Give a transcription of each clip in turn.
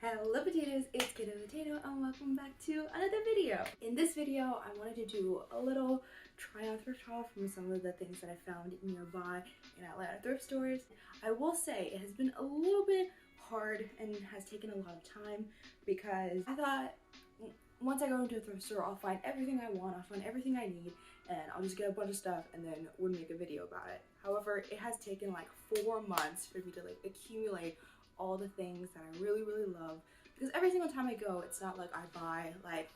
Hello potatoes, it's Cato Potato and welcome back to another video. In this video, I wanted to do a little try on thrift haul from some of the things that I found nearby in Atlanta thrift stores. I will say it has been a little bit hard and has taken a lot of time because I thought once I go into a thrift store, I'll find everything I want, I'll find everything I need, and I'll just get a bunch of stuff and then we'll make a video about it. However, it has taken like 4 months for me to like accumulate all the things that I really love, because every single time I go, it's not like I buy like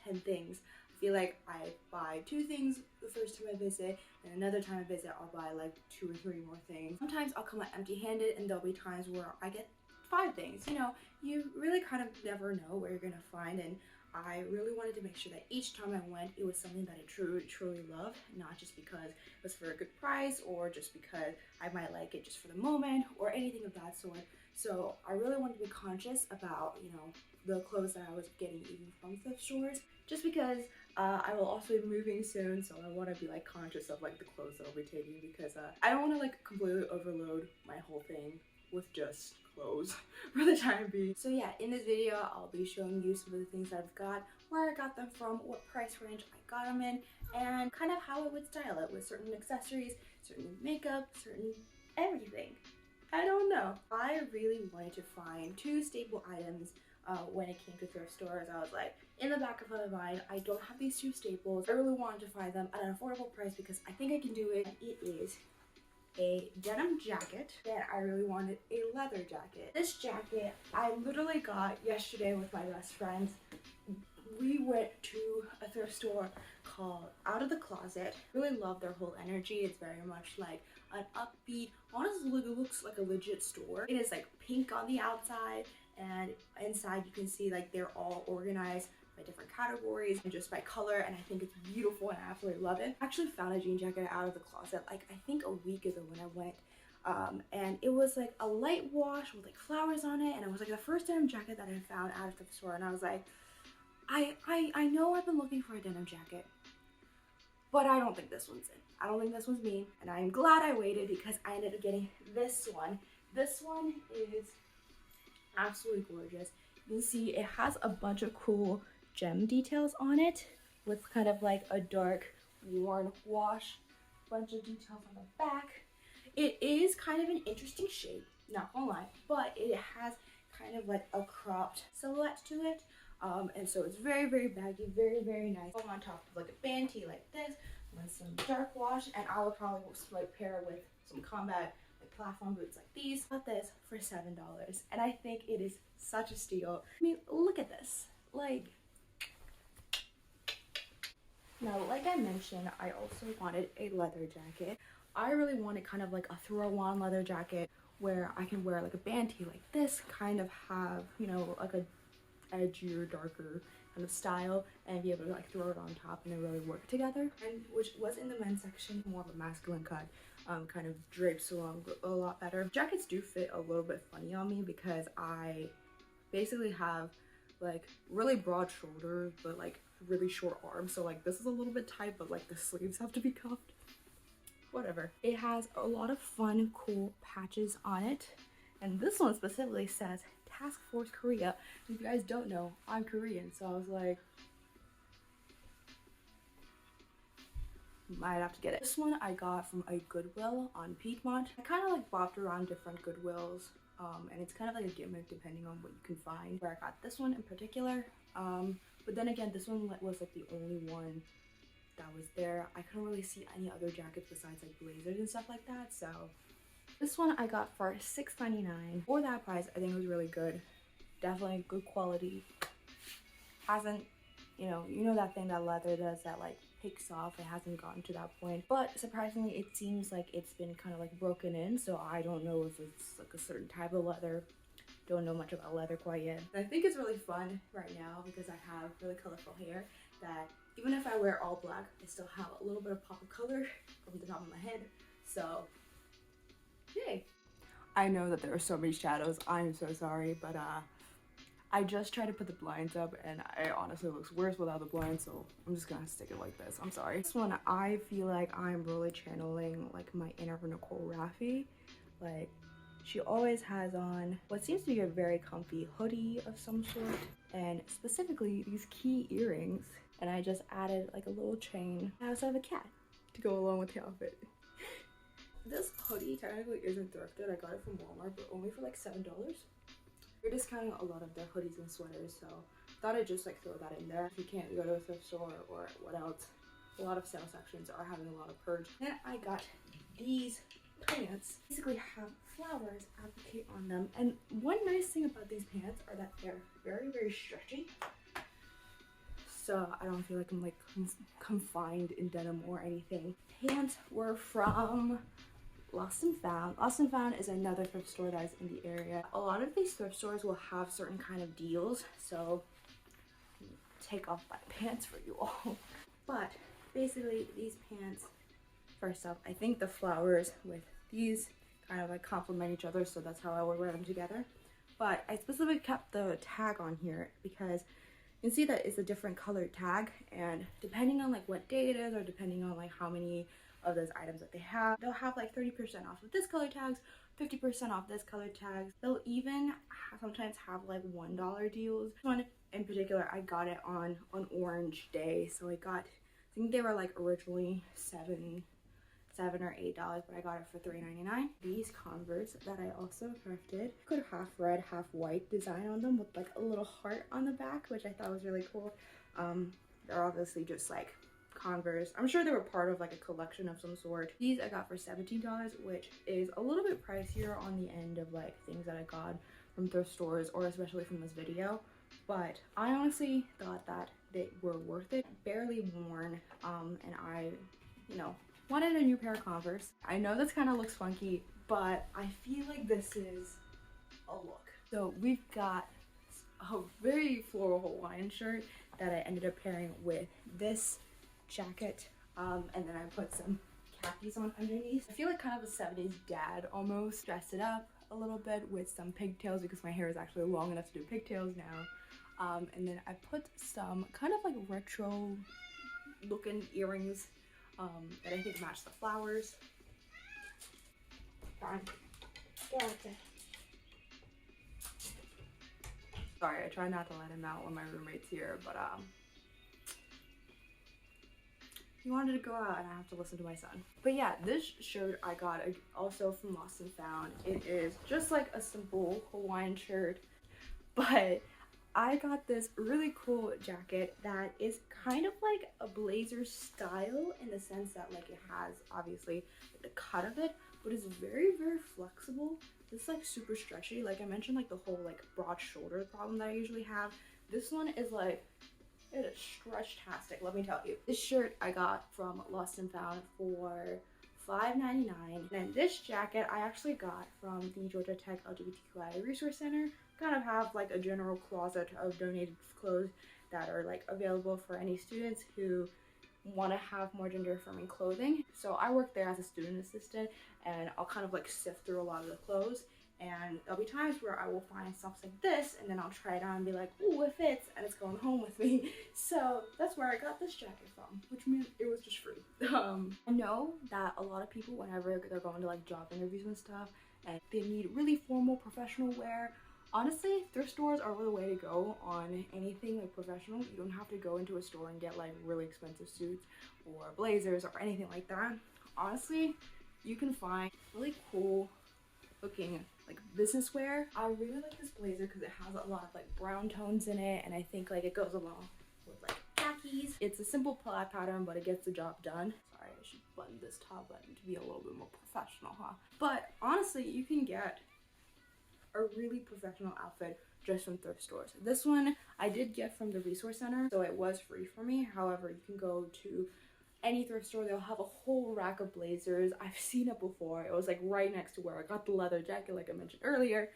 10 things. I feel like I buy 2 things the first time I visit, and another time I visit I'll buy like 2 or 3 more things. Sometimes I'll come out empty-handed and there'll be times where I get 5 things. You know, you really kind of never know where you're gonna find, and I really wanted to make sure that each time I went, it was something that I truly loved, not just because it was for a good price or just because I might like it just for the moment or anything of that sort. So I really wanted to be conscious about, you know, the clothes that I was getting even from thrift stores, just because I will also be moving soon, so I want to be like conscious of like the clothes that I'll be taking, because I don't want to like completely overload my whole thing with just clothes for the time being. So yeah, in this video I'll be showing you some of the things that I've got, where I got them from, what price range I got them in, and kind of how I would style it with certain accessories, certain makeup, certain everything. I don't know. I really wanted to find 2 staple items when it came to thrift stores. I was like, in the back of my mind, I don't have these 2 staples. I really wanted to find them at an affordable price because I think I can do it. And it is a denim jacket, and I really wanted a leather jacket. This jacket I literally got yesterday with my best friends. We went to a thrift store called Out of the Closet. Really love their whole energy. It's very much like an upbeat, honestly it looks like a legit store. It is like pink on the outside, and inside you can see like they're all organized by different categories and just by color, and I think it's beautiful and I absolutely love it. I actually found a jean jacket out of the closet like I think a week ago when I went, and it was like a light wash with like flowers on it, and it was like the first denim jacket that I found out of the store, and I was like, I know I've been looking for a denim jacket, but I don't think this one's it. I don't think this one's me, and I'm glad I waited because I ended up getting this one. This one is absolutely gorgeous. You can see it has a bunch of cool gem details on it with kind of like a dark worn wash, bunch of details on the back. It is kind of an interesting shape, not gonna lie, but it has kind of like a cropped silhouette to it. And so it's very baggy, very nice. On top of like a band tee like this with some dark wash, and I would probably like pair it with some combat like platform boots like these. Got this for $7, and I think it is such a steal. I mean, look at this. Like, now, like I mentioned, I also wanted a leather jacket. I really wanted kind of like a throw-on leather jacket where I can wear like a band tee like this, kind of have, you know, like a edgier, darker kind of style, and be able to like throw it on top and it really work together. And which was in the men's section, more of a masculine cut, kind of drapes along a lot better. Jackets do fit a little bit funny on me because I basically have like really broad shoulders but like really short arms, so like this is a little bit tight, but like the sleeves have to be cuffed. Whatever. It has a lot of fun, cool patches on it, and this one specifically says Task Force Korea. If you guys don't know, I'm Korean, so I was like, might have to get it. This one I got from a Goodwill on Piedmont. I kind of like bopped around different Goodwills, and it's kind of like a gimmick depending on what you can find. Where I got this one in particular, but then again, this one was like the only one that was there. I couldn't really see any other jackets besides like blazers and stuff like that, so this one I got for $6.99. For that price, I think it was really good. Definitely good quality. Hasn't, you know that thing that leather does that like picks off. It hasn't gotten to that point. But surprisingly, it seems like it's been kind of like broken in. So I don't know if it's like a certain type of leather. Don't know much about leather quite yet. I think it's really fun right now because I have really colorful hair that even if I wear all black, I still have a little bit of pop of color from the top of my head. So yay. I know that there are so many shadows. I'm so sorry, but I just tried to put the blinds up and it honestly looks worse without the blinds, so I'm just gonna stick it like this. I'm sorry. This one, I feel like I'm really channeling like my inner Nicole Raffi. Like, She always has on what seems to be a very comfy hoodie of some sort, and specifically these key earrings. And I just added like a little chain. I also have a cat to go along with the outfit. This hoodie technically isn't thrifted. I got it from Walmart, but only for like $7. They're discounting a lot of their hoodies and sweaters, so thought I'd just like throw that in there. If you can't go to a thrift store or what else, a lot of sale sections are having a lot of purge. Then I got these pants. Basically have flowers applique on them, and one nice thing about these pants are that they're very, very stretchy. So I don't feel like I'm like confined in denim or anything. Pants were from Lost and Found. Lost and Found is another thrift store that is in the area. A lot of these thrift stores will have certain kind of deals, so take off my pants for you all. But basically these pants, first off, I think the flowers with these kind of like complement each other, so that's how I would wear them together. But I specifically kept the tag on here because you can see that it's a different colored tag, and depending on like what day it is or depending on like how many of those items that they have, they'll have like 30% off with this color tags, 50% off this color tags. They'll even sometimes have like $1 deals. This one in particular, I got it on orange day, so I think they were like originally $7 or $8, but I got it for $3.99. These Converse that I also thrifted, good half red, half white design on them with like a little heart on the back, which I thought was really cool. They're obviously just like Converse. I'm sure they were part of like a collection of some sort. These I got for $17, which is a little bit pricier on the end of like things that I got from thrift stores, or especially from this video. But I honestly thought that they were worth it. Barely worn, and I, wanted a new pair of Converse. I know this kind of looks funky, but I feel like this is a look. So we've got a very floral Hawaiian shirt that I ended up pairing with this jacket, and then I put some khakis on underneath. I feel like kind of a 70s dad almost. Dressed it up a little bit with some pigtails because my hair is actually long enough to do pigtails now. And then I put some kind of like retro looking earrings that I think match the flowers. Darn. Okay. Sorry, I try not to let him out when my roommate's here, but he wanted to go out and I have to listen to my son. But yeah, this shirt I got also from Lost and Found. It is just like a simple Hawaiian shirt, but I got this really cool jacket that is kind of like a blazer style in the sense that like it has obviously the cut of it, but it's very, very flexible. It's like super stretchy. Like I mentioned, like the whole like broad shoulder problem that I usually have. This one is like, it is stretch-tastic, let me tell you. This shirt I got from Lost and Found for $5.99. And this jacket I actually got from the Georgia Tech LGBTQI Resource Center. Kind of have like a general closet of donated clothes that are like available for any students who want to have more gender affirming clothing. So I work there as a student assistant, and I'll kind of like sift through a lot of the clothes, and there'll be times where I will find stuff like this and then I'll try it on and be like, ooh, it fits, and it's going home with me. So that's where I got this jacket from, which means it was just free. I know that a lot of people, whenever they're going to like job interviews and stuff and they need really formal professional wear, honestly, thrift stores are the way to go on anything like professional. You don't have to go into a store and get like really expensive suits or blazers or anything like that. Honestly, you can find really cool looking like business wear. I really like this blazer because it has a lot of like brown tones in it, and I think like it goes along with like khakis. It's a simple plaid pattern, but it gets the job done. Sorry, I should button this top button to be a little bit more professional, huh? But honestly, you can get a really professional outfit just from thrift stores. This one I did get from the resource center, so it was free for me. However, you can go to any thrift store, they'll have a whole rack of blazers. I've seen it before. It was like right next to where I got the leather jacket like I mentioned earlier.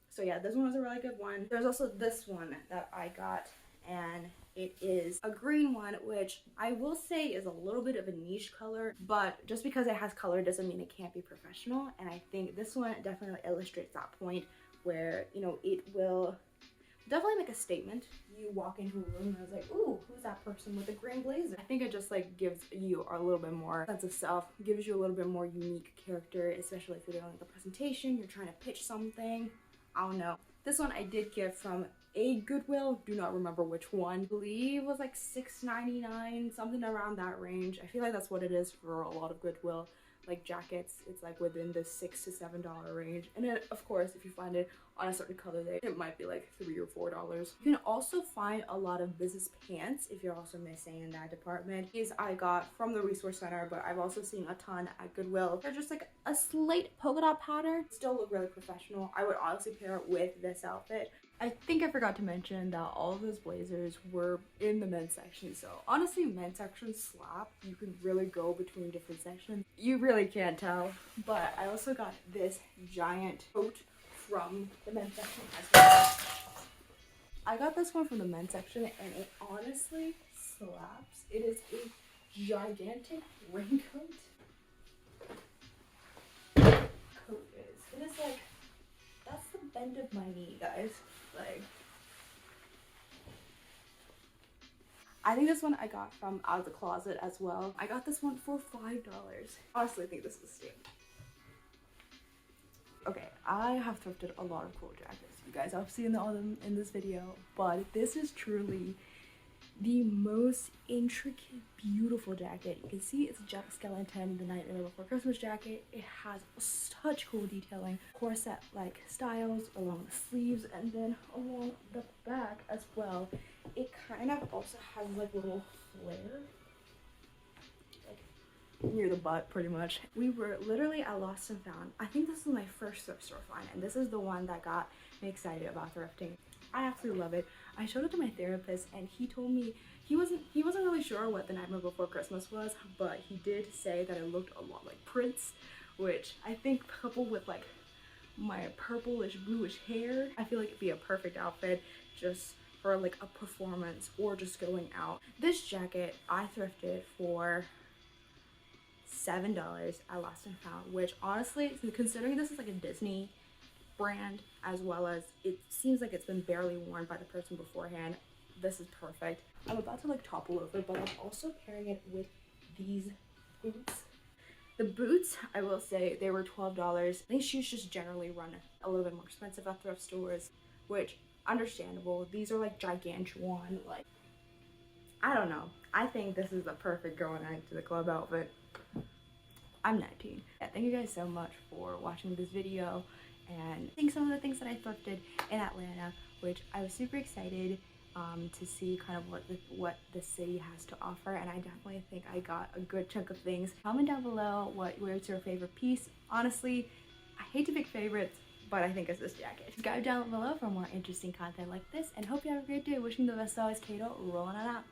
So yeah, this one was a really good one. There's also this one that I got, and it is a green one, which I will say is a little bit of a niche color, but just because it has color doesn't mean it can't be professional. And I think this one definitely illustrates that point where, you know, it will definitely make a statement. You walk into a room and it's like, ooh, who's that person with a green blazer? I think it just like gives you a little bit more sense of self, gives you a little bit more unique character, especially if you're doing like a presentation, you're trying to pitch something. I don't know. This one I did get from a Goodwill, do not remember which one. I believe it was like $6.99, something around that range. I feel like that's what it is for a lot of Goodwill like jackets. It's like within the $6 to $7 range, and then of course if you find it on a certain color day, it might be like $3 or $4. You can also find a lot of business pants if you're also missing in that department. These I got from the resource center, but I've also seen a ton at Goodwill. They're just like a slight polka dot pattern, still look really professional. I would honestly pair it with this outfit. I think I forgot to mention that all of those blazers were in the men's section. So honestly, men's section slap. You can really go between different sections. You really can't tell. But I also got this giant coat from the men's section as well. I got this one from the men's section and it honestly slaps. It is a gigantic raincoat. It is like, that's the bend of my knee, guys. Like, I think this one I got from out of the closet as well. I got this one for $5. Honestly, I think this is a steal. Okay, I have thrifted a lot of cool jackets. You guys have seen all of them in this video, but this is truly the most intricate, beautiful jacket. You can see it's a Jack Skellington, the Nightmare Before Christmas jacket. It has such cool detailing, corset-like styles along the sleeves and then along the back as well. It kind of also has like a little flare, like near the butt pretty much. We were literally at Lost and Found. I think this is my first thrift store find, and this is the one that got me excited about thrifting. I absolutely love it. I showed it to my therapist and he told me he wasn't really sure what the Nightmare Before Christmas was, but he did say that it looked a lot like Prince, which I think coupled with like my purplish bluish hair, I feel like it'd be a perfect outfit just for like a performance or just going out. This jacket I thrifted for $7 at Lost and Found, which honestly, considering this is like a Disney brand, as well as it seems like it's been barely worn by the person beforehand, this is perfect. I'm about to like topple over, but I'm also pairing it with these boots. The boots, I will say, they were $12. These shoes just generally run a little bit more expensive at thrift stores, which understandable. These are like gigantuan, like, I don't know. I think this is the perfect going out to the club outfit. I'm 19. Yeah, thank you guys so much for watching this video and seeing some of the things that I thrifted in Atlanta, which I was super excited to see kind of what the city has to offer, and I definitely think I got a good chunk of things. Comment down below where's your favorite piece. Honestly, I hate to pick favorites, but I think it's this jacket. Subscribe down below for more interesting content like this, and hope you have a great day. Wishing the best always, Cato, rolling on out.